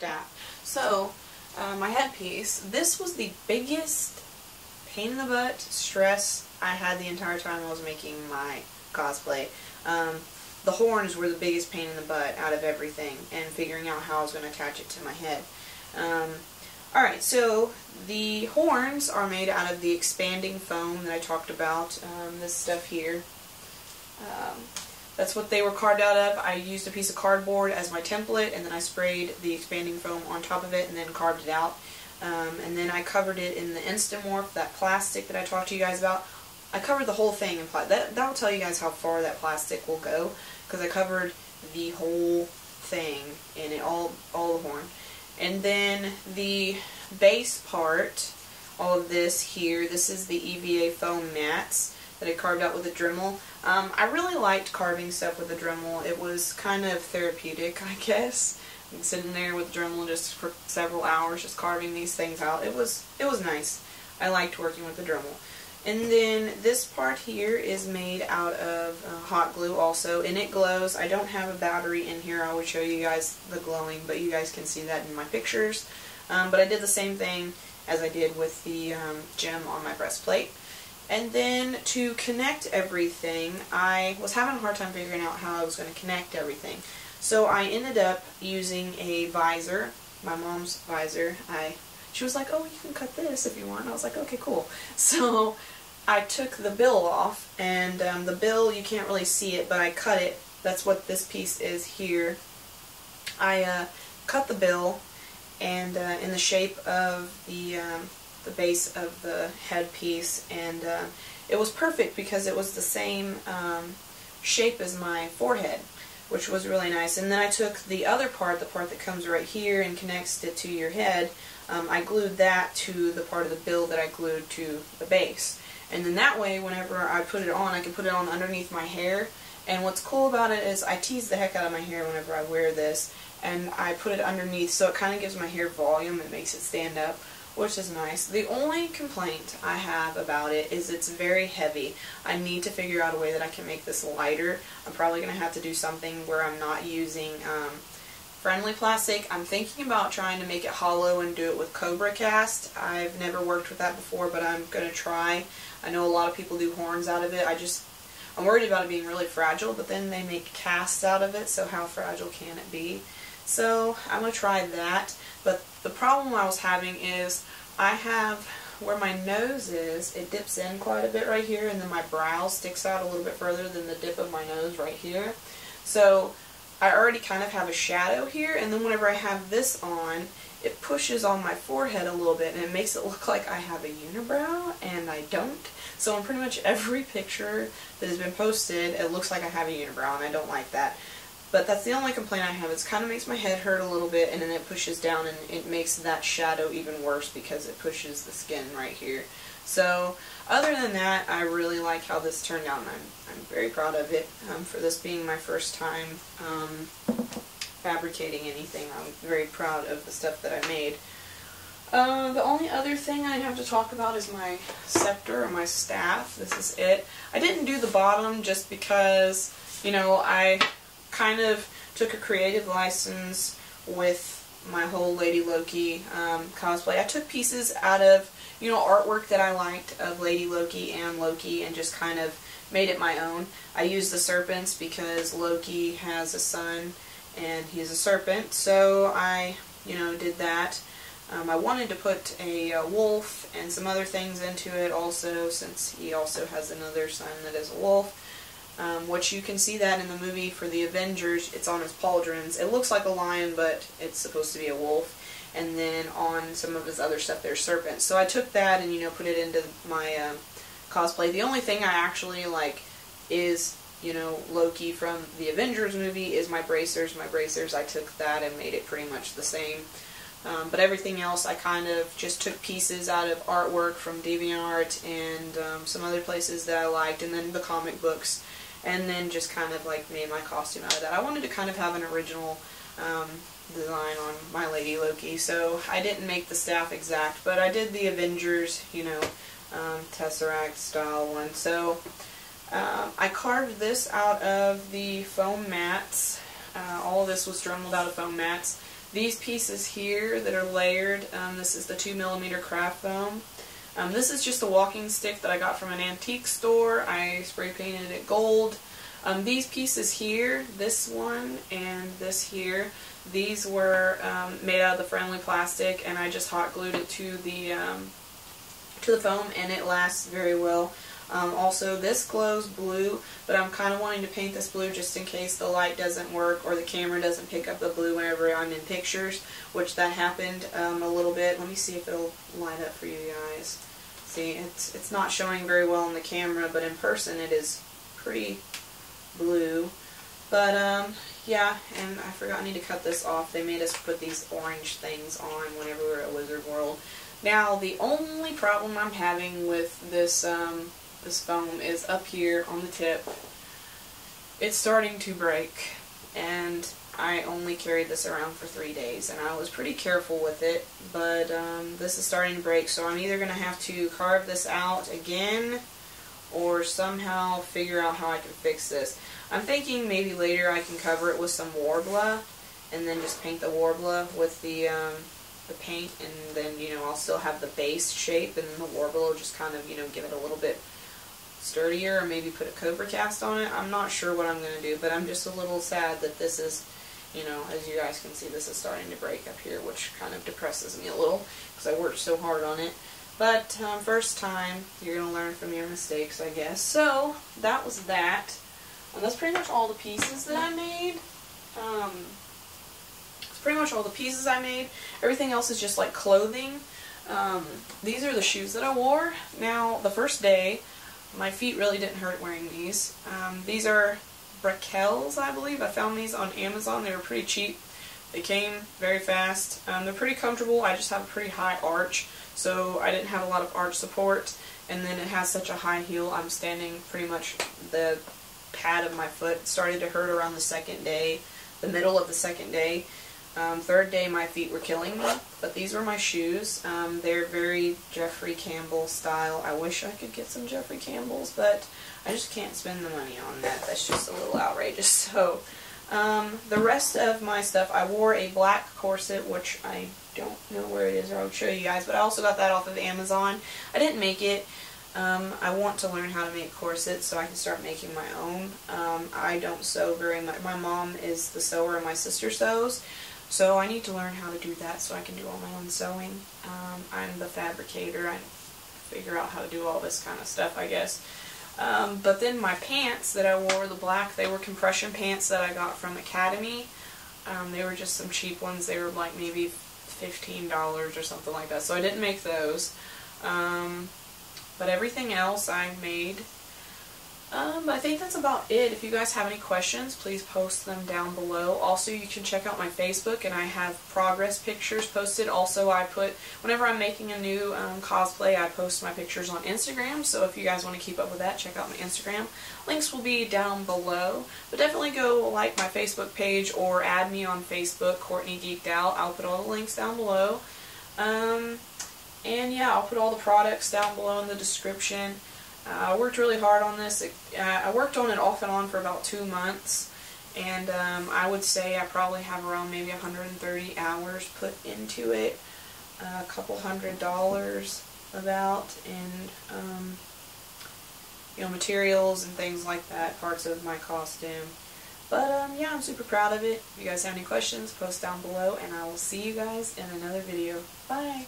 staff. So, my headpiece, this was the biggest pain in the butt stress I had the entire time I was making my cosplay. The horns were the biggest pain in the butt out of everything, and figuring out how I was going to attach it to my head. Alright, so the horns are made out of the expanding foam that I talked about, this stuff here. That's what they were carved out of. I used a piece of cardboard as my template, and then I sprayed the expanding foam on top of it and then carved it out. And then I covered it in the Instamorph, that plastic that I talked to you guys about. I covered the whole thing in plastic. That'll tell you guys how far that plastic will go, because I covered the whole thing in it, all the horn. And then the base part, all of this here, this is the EVA foam mats that I carved out with a Dremel. I really liked carving stuff with a Dremel. It was kind of therapeutic, I guess. Sitting there with Dremel just for several hours, just carving these things out. It was nice. I liked working with the Dremel. And then this part here is made out of hot glue also, and it glows. I don't have a battery in here. I would show you guys the glowing, but you guys can see that in my pictures. But I did the same thing as I did with the gem on my breastplate. And then to connect everything, I was having a hard time figuring out how I was going to connect everything. So I ended up using a visor, my mom's visor. She was like, oh, you can cut this if you want. I was like, okay, cool. So I took the bill off, and the bill, you can't really see it, but I cut it. That's what this piece is here. I cut the bill, and in the shape of the base of the headpiece, and it was perfect because it was the same shape as my forehead, which was really nice. And then I took the other part, the part that comes right here and connects it to your head, I glued that to the part of the bill that I glued to the base. And then that way, whenever I put it on, I can put it on underneath my hair. And what's cool about it is I tease the heck out of my hair whenever I wear this, and I put it underneath so it kind of gives my hair volume. It makes it stand up, which is nice. The only complaint I have about it is it's very heavy. I need to figure out a way that I can make this lighter. I'm probably going to have to do something where I'm not using friendly plastic. I'm thinking about trying to make it hollow and do it with Cobra Cast. I've never worked with that before, but I'm going to try. I know a lot of people do horns out of it. I'm worried about it being really fragile, but then they make casts out of it, so how fragile can it be? So I'm going to try that. But the problem I was having is I have, where my nose is, it dips in quite a bit right here, and then my brow sticks out a little bit further than the dip of my nose right here. So I already kind of have a shadow here, and then whenever I have this on, it pushes on my forehead a little bit, and it makes it look like I have a unibrow, and I don't. So in pretty much every picture that has been posted, it looks like I have a unibrow, and I don't like that. But that's the only complaint I have. It kind of makes my head hurt a little bit, and then it pushes down, and it makes that shadow even worse because it pushes the skin right here. So other than that, I really like how this turned out, and I'm very proud of it. For this being my first time fabricating anything, I'm very proud of the stuff that I made. The only other thing I have to talk about is my scepter or my staff. This is it. I didn't do the bottom just because, you know, I kind of took a creative license with my whole Lady Loki cosplay. I took pieces out of, you know, artwork that I liked of Lady Loki and Loki and just kind of made it my own. I used the serpents because Loki has a son and he's a serpent, so I, you know, did that. I wanted to put a wolf and some other things into it also, since he also has another son that is a wolf. Which you can see that in the movie for the Avengers. It's on his pauldrons. It looks like a lion, but it's supposed to be a wolf. And then on some of his other stuff, there's serpents. So I took that and, you know, put it into my cosplay. The only thing I actually like is, you know, Loki from the Avengers movie is my bracers. My bracers, I took that and made it pretty much the same. But everything else, I kind of just took pieces out of artwork from DeviantArt and some other places that I liked, and then the comic books, and then just kind of like made my costume out of that. I wanted to kind of have an original design on my Lady Loki, so I didn't make the staff exact, but I did the Avengers, you know, Tesseract style one. So I carved this out of the foam mats. All of this was dremeled out of foam mats. These pieces here that are layered, this is the 2mm craft foam. This is just a walking stick that I got from an antique store. I spray painted it gold. These pieces here, this one and this here, these were made out of the Friendly plastic, and I just hot glued it to the foam, and it lasts very well. Also, this glows blue, but I'm kind of wanting to paint this blue just in case the light doesn't work or the camera doesn't pick up the blue whenever I'm in pictures, which that happened a little bit. Let me see if it'll light up for you guys. See, it's not showing very well on the camera, but in person it is pretty blue. But yeah, and I forgot I need to cut this off. They made us put these orange things on whenever we were at Wizard World. Now, the only problem I'm having with this this foam is up here on the tip. It's starting to break, and I only carried this around for 3 days, and I was pretty careful with it, but this is starting to break, so I'm either going to have to carve this out again or somehow figure out how I can fix this. I'm thinking maybe later I can cover it with some Worbla and then just paint the Worbla with the paint, and then, you know, I'll still have the base shape, and then the Worbla will just kind of, you know, give it a little bit sturdier, or maybe put a Cobra cast on it. I'm not sure what I'm going to do, but I'm just a little sad that this is, you know, as you guys can see, this is starting to break up here, which kind of depresses me a little because I worked so hard on it. But first time, you're going to learn from your mistakes, I guess. So, that was that. And that's pretty much all the pieces that I made. It's pretty much all the pieces I made. Everything else is just like clothing. These are the shoes that I wore. Now, the first day, my feet really didn't hurt wearing these. These are Breckel's, I believe. I found these on Amazon. They were pretty cheap. They came very fast. They're pretty comfortable. I just have a pretty high arch, so I didn't have a lot of arch support. And then it has such a high heel. I'm standing pretty much, the pad of my foot started to hurt around the second day, the middle of the second day. Third day my feet were killing me, but these were my shoes. They're very Jeffrey Campbell style. I wish I could get some Jeffrey Campbell's, but I just can't spend the money on that. That's just a little outrageous. So the rest of my stuff, I wore a black corset, which I don't know where it is, or I'll show you guys, but I also got that off of Amazon. I didn't make it. I want to learn how to make corsets so I can start making my own. I don't sew very much. My mom is the sewer and my sister sews, so I need to learn how to do that so I can do all my own sewing. I'm the fabricator. I figure out how to do all this kind of stuff, I guess. But then my pants that I wore, the black, they were compression pants that I got from Academy. They were just some cheap ones. They were like maybe $15 or something like that, so I didn't make those. But everything else I made. I think that's about it. If you guys have any questions, please post them down below. Also, you can check out my Facebook, and I have progress pictures posted. Also, I put, whenever I'm making a new cosplay, I post my pictures on Instagram. So if you guys want to keep up with that, check out my Instagram. Links will be down below. But definitely go like my Facebook page or add me on Facebook, Courtney Geeked Out. I'll put all the links down below. And yeah, I'll put all the products down below in the description. I worked really hard on this. I worked on it off and on for about 2 months, and I would say I probably have around maybe 130 hours put into it, a couple $100 about in you know, materials and things like that, parts of my costume. But yeah, I'm super proud of it. If you guys have any questions, post down below, and I will see you guys in another video. Bye!